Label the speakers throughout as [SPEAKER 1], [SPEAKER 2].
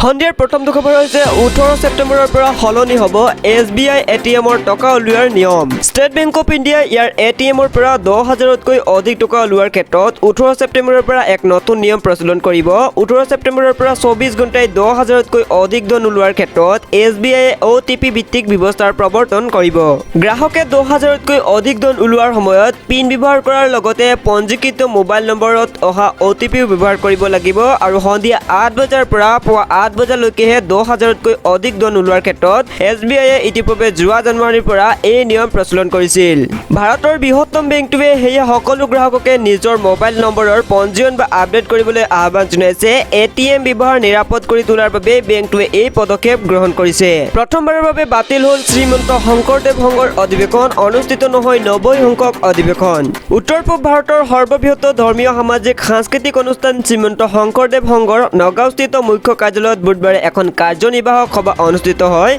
[SPEAKER 1] সন্ধিয়াৰ প্ৰথম খবৰ হৈছে 18 ছেপ্টেম্বৰৰ পৰা সলনি হ'ব SBI ATMৰ টকা উলিওৱাৰ নিয়ম। ষ্টেট বেংক অফ ইণ্ডিয়া ইয়াৰ ATMৰ পৰা 10,000তকৈ অধিক টকা উলিওৱাৰ ক্ষেত্ৰত 18 ছেপ্টেম্বৰৰ পৰা এক নতুন নিয়ম প্ৰচলন কৰিব। 18 ছেপ্টেম্বৰৰ পৰা 24 ঘণ্টাই 10,000তকৈ অধিক ধন উলিওৱাৰ ক্ষেত্ৰত SBI OTP ভিত্তিক ব্যৱস্থাৰ প্ৰৱৰ্তন কৰিব। গ্ৰাহকে 10,000তকৈ অধিক ধন উলিওৱাৰ সময়ত পিন ব্যৱহাৰ কৰাৰ লগতে পঞ্জীকৃত মোবাইল নম্বৰত অহা OTPও ব্যৱহাৰ কৰিব লাগিব আৰু সন্ধিয়া 8 বজাৰ পৰা পুৱা 8 বজালৈকেহে 10,000তকৈ অধিক ধন উলিওৱাৰ ক্ষেত্ৰত SBIয়ে ইতিপূৰ্বে যোৱা জানুৱাৰীৰ পৰা এই নিয়ম প্ৰচলন কৰিছিল। ভাৰতৰ বৃহত্তম বেংকটোৱে সেয়ে সকলো গ্ৰাহককে নিজৰ মোবাইল নম্বৰৰ পঞ্জীয়ন বা আপডেট কৰিবলৈ আহ্বান জনাইছে। ATM ব্যৱহাৰ নিৰাপদ কৰি তোলাৰ বাবে বেংকটোৱে এই পদক্ষেপ গ্ৰহণ কৰিছে। প্ৰথমবাৰৰ বাবে বাতিল হ'ল শ্ৰীমন্ত শংকৰদেৱ সংঘৰ অধিৱেশন, অনুষ্ঠিত নহয় 90 সংখ্যক অধিৱেশন। উত্তৰ পূব ভাৰতৰ সৰ্ববৃহৎ ধৰ্মীয় সামাজিক সাংস্কৃতিক অনুষ্ঠান শ্ৰীমন্ত শংকৰদেৱ সংঘৰ নগাঁওস্থিত মুখ্য কাৰ্যালয়ত বুধবাৰে এখন কাৰ্যনিৰ্বাহক সভা অনুষ্ঠিত হয়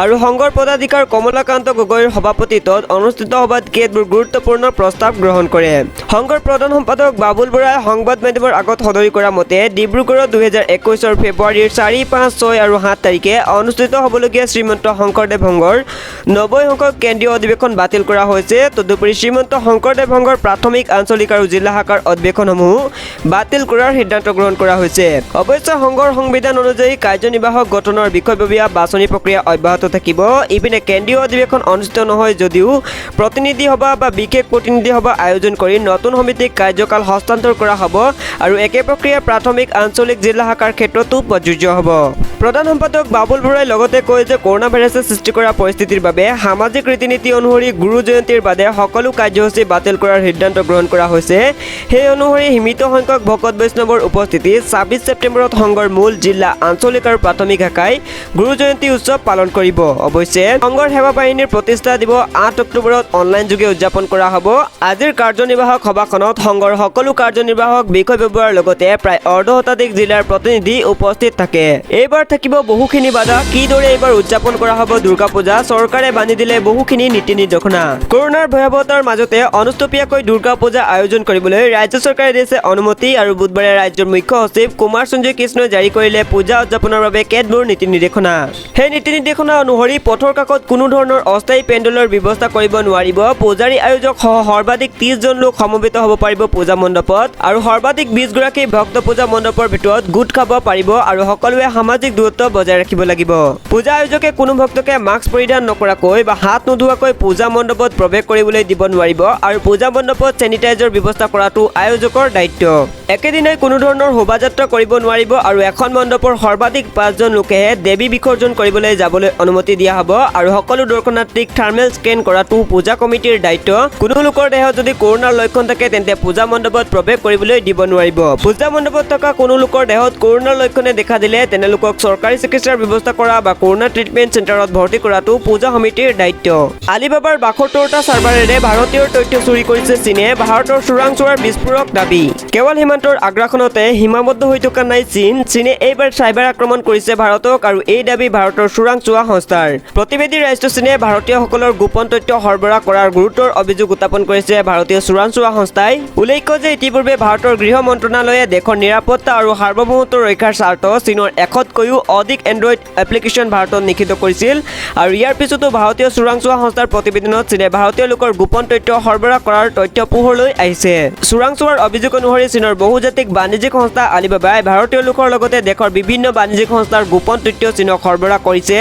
[SPEAKER 1] আৰু সংঘৰ পদাধিকাৰ কমলাকান্ত গগৈৰ সভাপতিত্বত অনুষ্ঠিত সভাত কেতবোৰ গুৰুত্বপূৰ্ণ প্ৰস্তাৱ গ্ৰহণ কৰে। সংঘৰ প্ৰধান সম্পাদক বাবুল বৰাই সংবাদ মাধ্যমৰ আগত সদৰি কৰা মতে ডিব্ৰুগড়ত 2021 ফেব্ৰুৱাৰীৰ 4, 5, 6 আৰু 7 তাৰিখে অনুষ্ঠিত হ'বলগীয়া শ্ৰীমন্ত শংকৰদেৱ সংঘৰ 90 সংখ্যক কেন্দ্ৰীয় অধিৱেশন বাতিল কৰা হৈছে। তদুপৰি শ্ৰীমন্ত শংকৰদেৱ সংঘৰ প্ৰাথমিক, আঞ্চলিক আৰু জিলা শাখাৰ অধিৱেশনসমূহ বাতিল কৰাৰ সিদ্ধান্ত গ্ৰহণ কৰা হৈছে। অৱশ্যে সংঘৰ সংবিধান অনুযায়ী কাৰ্যনিৰ্বাহক গঠনৰ বিষয়ববীয়া বাছনি প্ৰক্ৰিয়া অব্যাহত থাকিব। ইপিনে কেন্দ্ৰীয় অধিৱেশন অনুষ্ঠিত নহয় যদিও প্ৰতিনিধি সভা বা বিশেষ প্ৰতিনিধি সভা আয়োজন কৰি নতুন সমিতিক কাৰ্যকাল হস্তান্তৰ কৰা হ'ব আৰু একে প্ৰক্ৰিয়া প্ৰাথমিক, আঞ্চলিক, জিলা শাখাৰ ক্ষেত্ৰতো প্ৰযোজ্য হ'ব। প্ৰধান সম্পাদক বাবুল বৰাই লগতে কয় যে কৰোনা ভাইৰাছে সৃষ্টি কৰা পৰিস্থিতিৰ বাবে সামাজিক ৰীতি-নীতি অনুসৰি গুৰু জয়ন্তীৰ বাদে সকলো কাৰ্যসূচী বাতিল কৰাৰ সিদ্ধান্ত গ্ৰহণ কৰা হৈছে। সেই অনুসৰি সীমিত সংখ্যক ভকত বৈষ্ণৱৰ উপস্থিতিত 26 ছেপ্টেম্বৰত সংঘৰ মূল জিলা, আঞ্চলিক আৰু প্ৰাথমিক শাখাই গুৰু জয়ন্তী উৎসৱ পালন কৰিব। অৱশ্যে সংঘৰ সেৱা বাহিনীৰ প্ৰতিষ্ঠা দিৱস 8 অক্টোবৰত অনলাইন যোগে উদযাপন কৰা হ'ব। আজিৰ কাৰ্যনিৰ্বাহক সভাখনত সংঘৰ সকলো কাৰ্যনিৰ্বাহক, বিষয়ববীয়াৰ লগতে প্ৰায় অৰ্ধশতাধিক জিলাৰ প্ৰতিনিধি উপস্থিত থাকে। এইবাৰ থাকিব বহুখিনি বাধা। কিদৰে এইবাৰ উদযাপন কৰা হ'ব দুৰ্গা পূজা? চৰকাৰে বান্ধি দিলে বহুখিনি নীতি নিৰ্দেশনা। কৰোনাৰ ভয়াৱহতাৰ মাজতে অনুষ্টুপীয়াকৈ দুৰ্গা পূজা আয়োজন কৰিবলৈ ৰাজ্য চৰকাৰে দিছে অনুমতি আৰু বুধবাৰে ৰাজ্যৰ মুখ্য সচিব কুমাৰ সঞ্জয় কৃষ্ণই জাৰি কৰিলে পূজা উদযাপনৰ বাবে কেতবোৰ নীতি নিৰ্দেশনা। সেই নীতি নিৰ্দেশনা অনুসৰি পথৰ কাষত কোনো ধৰণৰ অস্থায়ী পেণ্ডেলৰ ব্যৱস্থা কৰিব নোৱাৰিব। পূজাৰী আয়োজক সহ সৰ্বাধিক 30 জন লোক সমবেত হ'ব পাৰিব পূজা মণ্ডপত আৰু সৰ্বাধিক 20 গৰাকী ভক্ত পূজা মণ্ডপৰ ভিতৰত গোট খাব পাৰিব আৰু সকলোৱে সামাজিক দূৰত্ব বজাই ৰাখিব লাগিব। পূজা আয়োজকে কোনো ভক্তকে মাস্ক পৰিধান নকৰাকৈ বা হাত নোধোৱাকৈ পূজা মণ্ডপত প্ৰৱেশ কৰিবলৈ দিব নোৱাৰিব আৰু পূজা মণ্ডপত চেনিটাইজৰ ব্যৱস্থা কৰাটো আয়োজকৰ দায়িত্ব। একেদিনাই কোনো ধৰণৰ শোভাযাত্ৰা কৰিব নোৱাৰিব আৰু এখন মণ্ডপৰ সৰ্বাধিক 5 জন লোকেহে দেৱী বিসৰ্জন কৰিবলৈ যাবলৈ অনুমতি দিয়া হ'ব আৰু সকলো দৰ্শনাৰ্থীক থাৰ্মেল স্কেন কৰাটো পূজা কমিটিৰ দায়িত্ব। কোনো লোকৰ দেহত যদি কৰোনাৰ লক্ষণ থাকে তেন্তে পূজা মণ্ডপত প্ৰৱেশ কৰিবলৈ দিব নোৱাৰিব। পূজা মণ্ডপত থকা কোনো লোকৰ দেহত কৰোনাৰ লক্ষণে দেখা দিলে তেনে লোকক চৰকাৰী চিকিৎসাৰ ব্যৱস্থা কৰা বা কৰোনা ট্ৰিটমেণ্ট চেণ্টাৰত ভৰ্তি কৰাটো পূজা সমিতিৰ দায়িত্ব। আলিবাবাৰ 72টা চাৰ্ভাৰেৰে ভাৰতীয়ৰ তথ্য চুৰি কৰিছে চীনে। ভাৰতৰ চোৰাংচোৱাৰ বিস্ফোৰক দাবী। কেৱল সীমান্তৰ আগ্ৰাসনতে সীমাবদ্ধ হৈ থকা নাই চীন। চীনে এইবাৰ চাইবাৰ আক্ৰমণ কৰিছে ভাৰতক আৰু এই দাবী ভাৰতৰ চোৰাংচোৱা সংস্থাৰ। প্ৰতিবেদী ৰাষ্ট্ৰ চীনে ভাৰতীয়সকলৰ গোপন তথ্য সৰবৰাহ কৰাৰ গুৰুতৰ অভিযোগ উত্থাপন কৰিছে ভাৰতীয় চোৰাংচোৱা সংস্থাই। উল্লেখ্য যে ইতিপূৰ্বে ভাৰতৰ গৃহ মন্ত্ৰণালয়ে দেশৰ নিৰাপত্তা আৰু সাৰ্বভৌমত্ব ৰক্ষাৰ স্বাৰ্থত চীনৰ 100তকৈও অধিক এণ্ড্ৰইড এপ্লিকেশ্যন ভাৰতত নিষিদ্ধ কৰিছিল আৰু ইয়াৰ পিছতো ভাৰতীয় চোৰাংচোৱা সংস্থাৰ প্ৰতিবেদনত চীনে ভাৰতীয় লোকৰ গোপন তথ্য সৰবৰাহ কৰাৰ তথ্য পোহৰলৈ আহিছে। চোৰাংচোৱাৰ অভিযোগ অনুসৰি চীনৰ বহুজাতিক বাণিজ্যিক সংস্থা আলিবাবাই ভাৰতীয় লোকৰ লগতে দেশৰ বিভিন্ন বাণিজ্যিক সংস্থাৰ গোপন তথ্য চীনক সৰবৰাহ কৰিছে।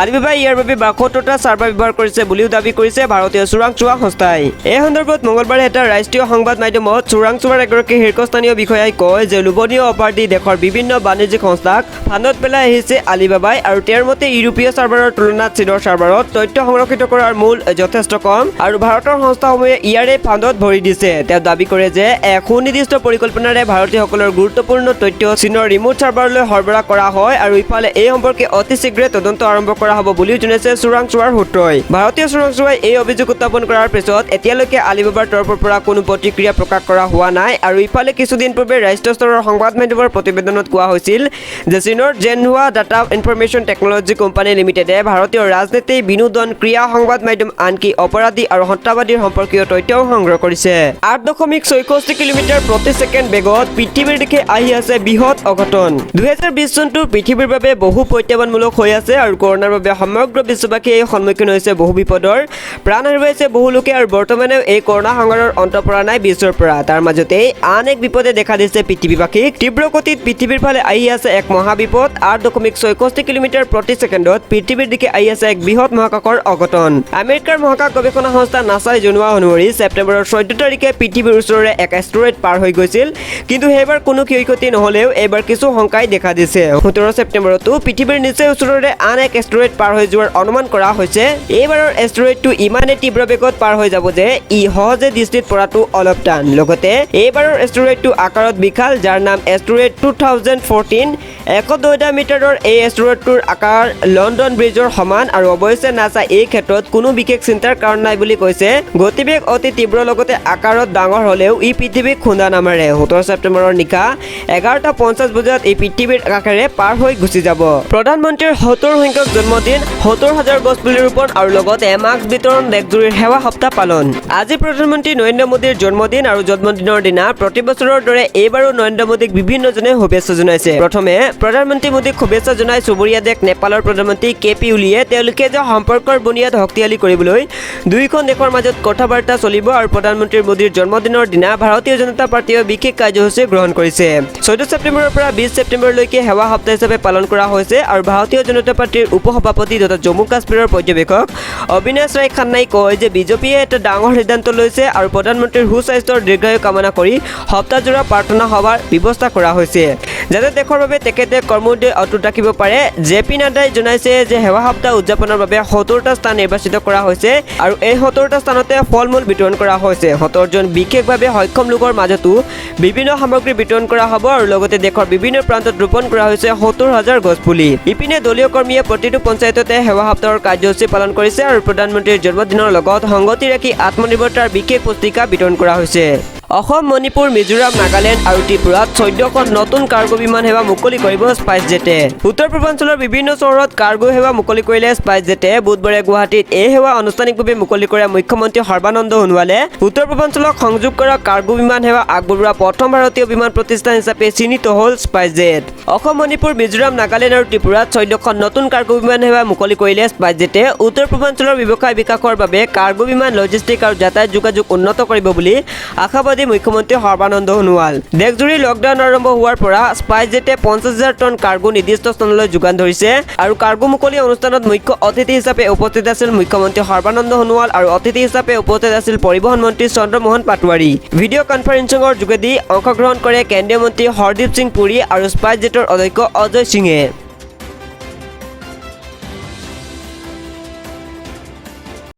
[SPEAKER 1] আলিবাবাই ইয়াৰ বাবে 72টা চাৰ্ভাৰ ব্যৱহাৰ কৰিছে বুলিও দাবী কৰিছে ভাৰতীয় চোৰাংচোৱা সংস্থাই। এই সন্দৰ্ভত মঙলবাৰে এটা ৰাষ্ট্ৰীয় সংবাদ মাধ্যমত চোৰাংচোৱাৰ এগৰাকী শীৰ্ষস্থানীয় বিষয়াই কয় যে লোভনীয় অফাৰ দি দেশৰ বিভিন্ন বাণিজ্যিক সংস্থাক ফান্দত পেলাই আহিছে আলিবাবাই আৰু তেওঁৰ মতে ইউৰোপীয় চাৰ্ভাৰৰ তুলনাত চীনৰ চাৰ্ভাৰত তথ্য সংৰক্ষিত কৰাৰ মূল্য যথেষ্ট কম আৰু ভাৰতৰ সংস্থাসমূহে ইয়াৰে ফান্দত ভৰি দিছে। তেওঁ দাবী কৰে যে এক সুনিৰ্দিষ্ট পৰিকল্পনাৰে ভাৰতীয়সকলৰ গুৰুত্বপূৰ্ণ তথ্য চীনৰ ৰিমোট চাৰ্ভাৰলৈ সৰবৰাহ কৰা হয় আৰু ইফালে এই সম্পৰ্কে অতি শীঘ্ৰে তদন্ত আৰম্ভ কৰা হ'ব বুলিও জনাইছে চোৰাংচোৱাৰ সূত্ৰই। ভাৰতীয় চোৰাংচোৱাই এই অভিযোগ উত্থাপন কৰাৰ পিছত এতিয়ালৈকে আলিবাবাৰ তৰফৰ পৰা কোনো প্ৰতিক্ৰিয়া প্ৰকাশ কৰা হোৱা নাই আৰু ইফালে কিছুদিন পূৰ্বে ৰাষ্ট্ৰীয় স্তৰৰ সংবাদ মাধ্যমৰ প্ৰতিবেদনত কোৱা হৈছিল যে চীনৰ জেনহুৱা ডাটা ইনফৰমেশ্যন টেকনলজি কোম্পানী লিমিটেডে ভাৰতীয় ৰাজনীতি, বিনোদন, ক্ৰীড়া, সংবাদ মাধ্যম, আনকি অপৰাধী আৰু সন্ত্ৰাসবাদীৰ সম্পৰ্কীয় তথ্যও সংগ্ৰহ কৰিছে। 8.64 কিলোমিটাৰ প্ৰতি ছেকেণ্ড বেগত পৃথিৱীৰ দিশে আহি আছে বৃহৎ অঘটন। 2020 চিটুৱেশ্যনটো পৃথিৱীৰ বাবে বহু প্ৰত্যাহ্বানমূলক হৈ আছে আৰু কৰোনাৰ বাবে সমগ্ৰ বিশ্ববাসী সন্মুখীন হৈছে বহু বিপদৰ প্ৰাণ হেৰুৱাইছে বহু লোকে আৰু বৰ্তমানে এই কৰোনা সংহাৰৰ অন্ত পৰা নাই বিশ্বৰ পৰা তাৰ মাজতে আন এক বিপদে দেখা দিছে পৃথিৱীবাসীক তীব্ৰ গতিত পৃথিৱীৰ ফালে আহি আছে এক মহাবিপদ 8.64 কিলোমিটাৰ প্ৰতি ছেকেণ্ডত পৃথিৱীৰ দিশে আহি আছে এক বৃহৎ মহাকাশৰ অঘটন আমেৰিকাৰ মহাকাশ গৱেষণা সংস্থা নাছাই জনোৱা অনুসৰি ছেপ্টেম্বৰৰ 14 তাৰিখে পৃথিৱীৰ ওচৰৰে এক এষ্ট্ৰয়েড পাৰ হৈ গৈছিল কিন্তু সেইবাৰ কোনো ক্ষয়ক্ষতি নহলেও এইবাৰ কিছু শংকাই দেখা দিছে 17 ছেপ্টেম্বৰতো পৃথিৱীৰ নিচেই ওচৰৰে আন এক এষ্ট্ৰয়েড পাৰ হৈ যোৱাৰ অনুমান কৰা হৈছে এইবাৰৰ এষ্ট্ৰয়েডটো ইমানে তীব্ৰ বেগত পাৰ হৈ যাব যে ই সহজে দৃষ্টিত পৰাটো অলপ টান লগতে এইবাৰৰ এষ্ট্ৰয়েডটো আকাৰত বিশাল যাৰ নাম এষ্ট্ৰয়েড 2014 110 মিটাৰৰ এই এষ্ট্ৰয়েডটোৰ আকাৰ লণ্ডন ব্ৰিজৰ সমান আৰু অৱশ্যে নাছা এই ক্ষেত্ৰত কোনো বিশেষ চিন্তাৰ কাৰণ নাই বুলি কৈছে গতিবেগ অতি তীব্ৰ লগতে আকাৰত ডাঙৰ হলেও ই পৃথিৱীক খুন্দা নামাৰে 17 ছেপ্টেম্বৰৰ নিশা 11:50 বজাত এই পৃথিৱীৰ কাষেৰে পাৰ হৈ গুচি যাব প্ৰধানমন্ত্ৰীৰ 70 সংখ্যক জন্মদিন 70,000 গছ পুলি ৰোপণ আৰু লগতে মাস্ক বিতৰণ দেশজুৰি সেৱা সপ্তাহ পালন আজি প্ৰধানমন্ত্ৰী নৰেন্দ্ৰ মোদীৰ জন্মদিন আৰু জন্মদিনৰ দিনা প্ৰতি বছৰৰ দৰে এইবাৰো নৰেন্দ্ৰ মোদীক বিভিন্নজনে শুভেচ্ছা জনাইছে প্ৰথমে প্ৰধানমন্ত্ৰী মোদীক শুভেচ্ছা জনাই চুবুৰীয়া দেশ নেপালৰ প্ৰধানমন্ত্ৰী কেপি ওলিয়ে তেওঁলোকে যে সম্পৰ্কৰ বুনিয়াদ শক্তিশালী কৰিবলৈ দুইখন দেশৰ মাজত কথা বাৰ্তা চলিব আৰু প্ৰধানমন্ত্ৰী মোদীৰ জন্মদিনৰ দিনা ভাৰতীয় জনতা পাৰ্টিয়ে বিশেষ কাৰ্যসূচী গ্ৰহণ কৰিছে 14 ছেপ্টেম্বৰৰ পৰা 20 ছেপ্টেম্বৰলৈকে সেৱা সপ্তাহ হিচাপে পালন কৰা হৈছে আৰু ভাৰতীয় জনতা পাৰ্টিৰ উপসভাপতি তথা জম্মু কাশ্মীৰৰ পৰ্যবেক্ষক অবিনাশ ৰায় খান্নাই কয় যে বিজেপিয়ে এটা ডাঙৰ সিদ্ধান্ত লৈছে আৰু প্ৰধানমন্ত্ৰীৰ সুস্বাস্থ্যৰ দীৰ্ঘায়ু কামনা কৰি সপ্তাহজোৰা প্ৰাৰ্থনা সভাৰ ব্যৱস্থা কৰা হৈছে যাতে দেশৰ বাবে তেখেতে কৰ্মোদ্যম অটুট ৰাখিব পাৰে জেপি নাড্ডাই জনাইছে যে সেৱা সপ্তাহ উদযাপনৰ বাবে 70টা স্থান নিৰ্বাচিত কৰা হৈছে আৰু এই 70টা স্থানতে ফল-মূল বিতৰণ কৰা হৈছে 70 জন বিশেষভাৱে সক্ষম লোকৰ মাজতো বিভিন্ন সামগ্ৰী বিতৰণ কৰা হ'ব আৰু লগতে দেশৰ বিভিন্ন প্ৰান্তত ৰোপণ কৰা হৈছে 70,000 গছ পুলি ইপিনে দলীয় কৰ্মীয়ে প্ৰতিটো পঞ্চায়ততে সেৱা সপ্তাহৰ কাৰ্যসূচী পালন কৰিছে আৰু প্ৰধানমন্ত্ৰীৰ জন্মদিনৰ লগত সংগতি ৰাখি আত্মনিৰ্ভৰতাৰ বিশেষ পুস্তিকা বিতৰণ কৰা হৈছে অসম মণিপুৰ মিজোৰাম নাগালেণ্ড আৰু ত্ৰিপুৰাত 14খন নতুন কাৰ্গো বিমান সেৱা মুকলি কৰিব স্পাইচ জেটে উত্তৰ পূৰ্বাঞ্চলৰ বিভিন্ন চহৰত কাৰ্গো সেৱা মুকলি কৰিলে স্পাইচ জেটে বুধবাৰে গুৱাহাটীত এই সেৱা আনুষ্ঠানিকভাৱে মুকলি কৰা মুখ্যমন্ত্ৰী সৰ্বানন্দ সোণোৱালে উত্তৰ পূৰ্বাঞ্চলক সংযোগ কৰা কাৰ্গো বিমান সেৱা আগবঢ়োৱা প্ৰথম ভাৰতীয় বিমান প্ৰতিষ্ঠান হিচাপে চিহ্নিত হ'ল স্পাইচ জেট অসম মণিপুৰ মিজোৰাম নাগালেণ্ড আৰু ত্ৰিপুৰাত 14খন নতুন কাৰ্গো বিমান সেৱা মুকলি কৰিলে স্পাইচ জেটে উত্তৰ পূৰ্বাঞ্চলৰ ব্যৱসায় বিকাশৰ বাবে কাৰ্গো বিমান লজিষ্টিক আৰু যাতায়াত যোগাযোগ উন্নত কৰিব বুলি আশাবাদী মুখ্যমন্ত্ৰী সৰ্বানন্দ সোণোৱাল দেশজুৰি লকডাউন আৰম্ভ হোৱাৰ পৰা স্পাইচ জেটে 50,000 টন কাৰ্গো নিৰ্দিষ্ট স্থানলৈ যোগান ধৰিছে আৰু কাৰ্গো মুকলি অনুষ্ঠানত মুখ্য অতিথি হিচাপে উপস্থিত আছিল মুখ্যমন্ত্ৰী সৰ্বানন্দ সোণোৱাল আৰু অতিথি হিচাপে উপস্থিত আছিল পৰিবহণ মন্ত্ৰী চন্দ্ৰমোহন পাটোৱাৰী ভিডিঅ' কনফাৰেন্সিঙৰ যোগেদি অংশগ্ৰহণ কৰে কেন্দ্ৰীয় মন্ত্ৰী হৰদীপ সিং পুৰী আৰু স্পাইচ জেটৰ অধ্যক্ষ অজয় সিঙে